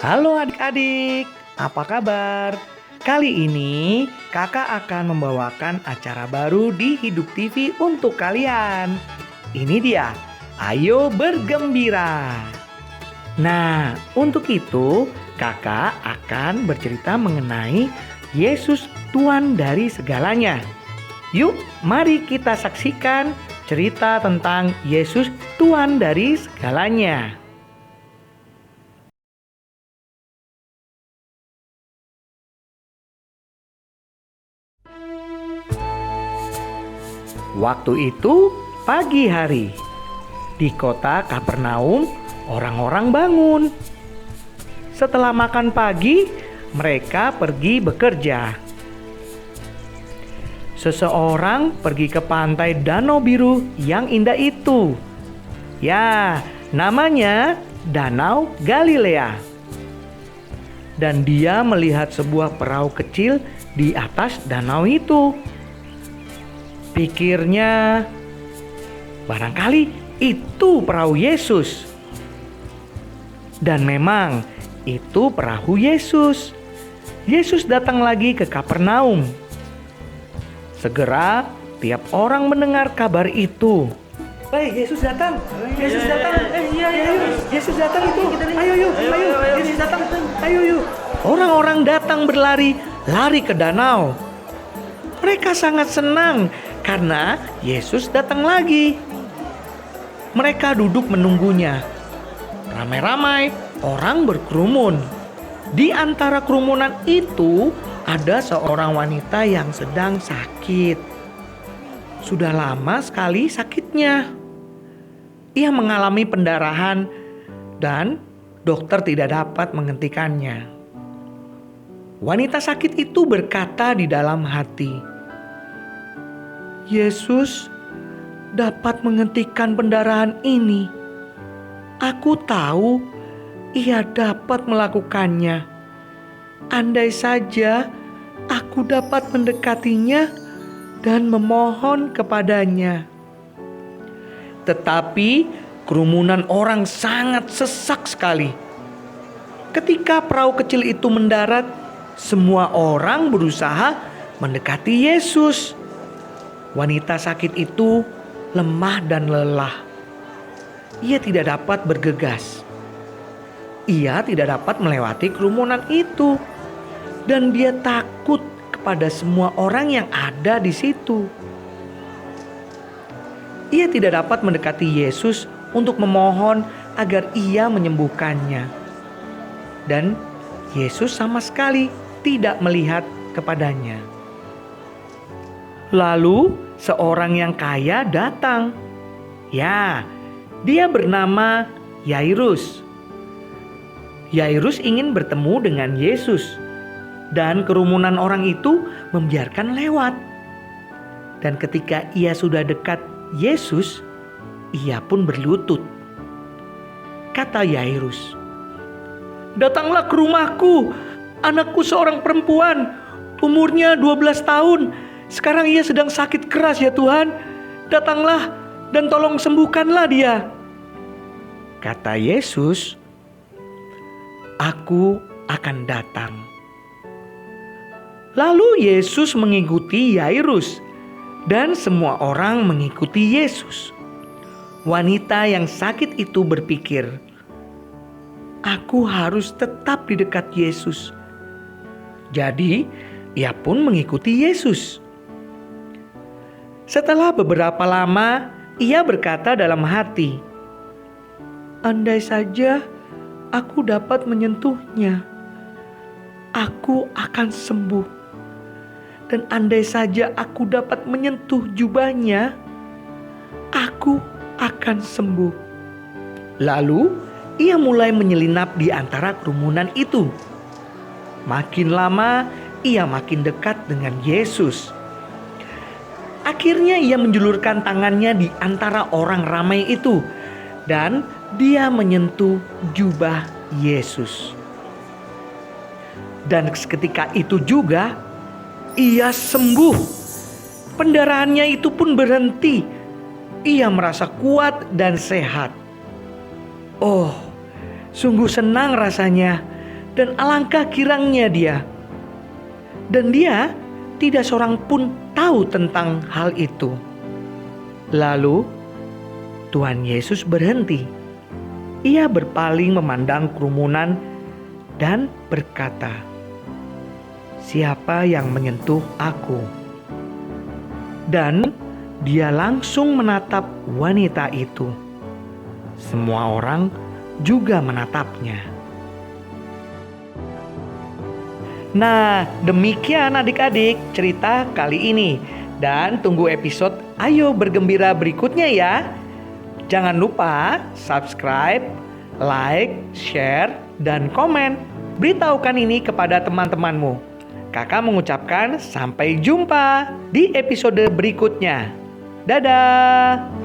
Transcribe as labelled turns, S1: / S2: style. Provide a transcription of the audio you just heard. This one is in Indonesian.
S1: Halo adik-adik, apa kabar? Kali ini kakak akan membawakan acara baru di Hidup TV untuk kalian. Ini dia, ayo bergembira. Nah, untuk itu kakak akan bercerita mengenai Yesus Tuhan dari segalanya. Yuk, mari kita saksikan cerita tentang Yesus Tuhan dari segalanya. Waktu itu pagi hari. Di kota Kapernaum, orang-orang bangun. Setelah makan pagi, mereka pergi bekerja. Seseorang pergi ke pantai Danau Biru yang indah itu. Ya, namanya Danau Galilea. Dan dia melihat sebuah perahu kecil di atas danau itu. Pikirnya, barangkali itu perahu Yesus. Dan memang itu perahu Yesus. Yesus datang lagi ke Kapernaum. Segera tiap orang mendengar kabar itu. Yesus datang. Yesus datang. Yesus datang itu. Ayo, Yesus datang. Ayo. Orang-orang datang berlari, lari ke danau. Mereka sangat senang karena Yesus datang lagi. Mereka duduk menunggunya. Ramai-ramai orang berkerumun. Di antara kerumunan itu ada seorang wanita yang sedang sakit. Sudah lama sekali sakitnya. Ia mengalami pendarahan dan dokter tidak dapat menghentikannya. Wanita sakit itu berkata di dalam hati, Yesus dapat menghentikan pendarahan ini. Aku tahu ia dapat melakukannya. Andai saja aku dapat mendekatinya dan memohon kepadanya. Tetapi kerumunan orang sangat sesak sekali. Ketika perahu kecil itu mendarat, semua orang berusaha mendekati Yesus. Wanita sakit itu lemah dan lelah. Ia tidak dapat bergegas. Ia tidak dapat melewati kerumunan itu. Dan dia takut kepada semua orang yang ada di situ. Ia tidak dapat mendekati Yesus untuk memohon agar ia menyembuhkannya. Dan Yesus sama sekali tidak melihat kepadanya. Lalu seorang yang kaya datang. Ya, dia bernama Yairus. Yairus ingin bertemu dengan Yesus. Dan kerumunan orang itu membiarkan lewat. Dan ketika ia sudah dekat Yesus, ia pun berlutut. Kata Yairus, "Datanglah ke rumahku. Anakku seorang perempuan, umurnya 12 tahun. Sekarang ia sedang sakit keras ya Tuhan. Datanglah dan tolong sembuhkanlah dia." Kata Yesus, "Aku akan datang." Lalu Yesus mengikuti Yairus. Dan semua orang mengikuti Yesus. Wanita yang sakit itu berpikir, "Aku harus tetap di dekat Yesus." Jadi, ia pun mengikuti Yesus. Setelah beberapa lama, ia berkata dalam hati, "Andai saja aku dapat menyentuhnya, aku akan sembuh. Dan andai saja aku dapat menyentuh jubahnya, aku akan sembuh." Lalu ia mulai menyelinap di antara kerumunan itu. Makin lama ia makin dekat dengan Yesus. Akhirnya ia menjulurkan tangannya di antara orang ramai itu. Dan dia menyentuh jubah Yesus. Dan seketika itu juga ia sembuh. Pendarahannya itu pun berhenti. Ia merasa kuat dan sehat. Oh, sungguh senang rasanya dan alangkah girangnya dia. Dan dia tidak seorang pun tahu tentang hal itu. Lalu Tuhan Yesus berhenti. Ia berpaling memandang kerumunan dan berkata, "Siapa yang menyentuh aku?" Dan dia langsung menatap wanita itu. Semua orang juga menatapnya. Nah, demikian adik-adik cerita kali ini. Dan tunggu episode Ayo Bergembira berikutnya ya. Jangan lupa subscribe, like, share, dan komen. Beritahukan ini kepada teman-temanmu. Kakak mengucapkan sampai jumpa di episode berikutnya. Dadah!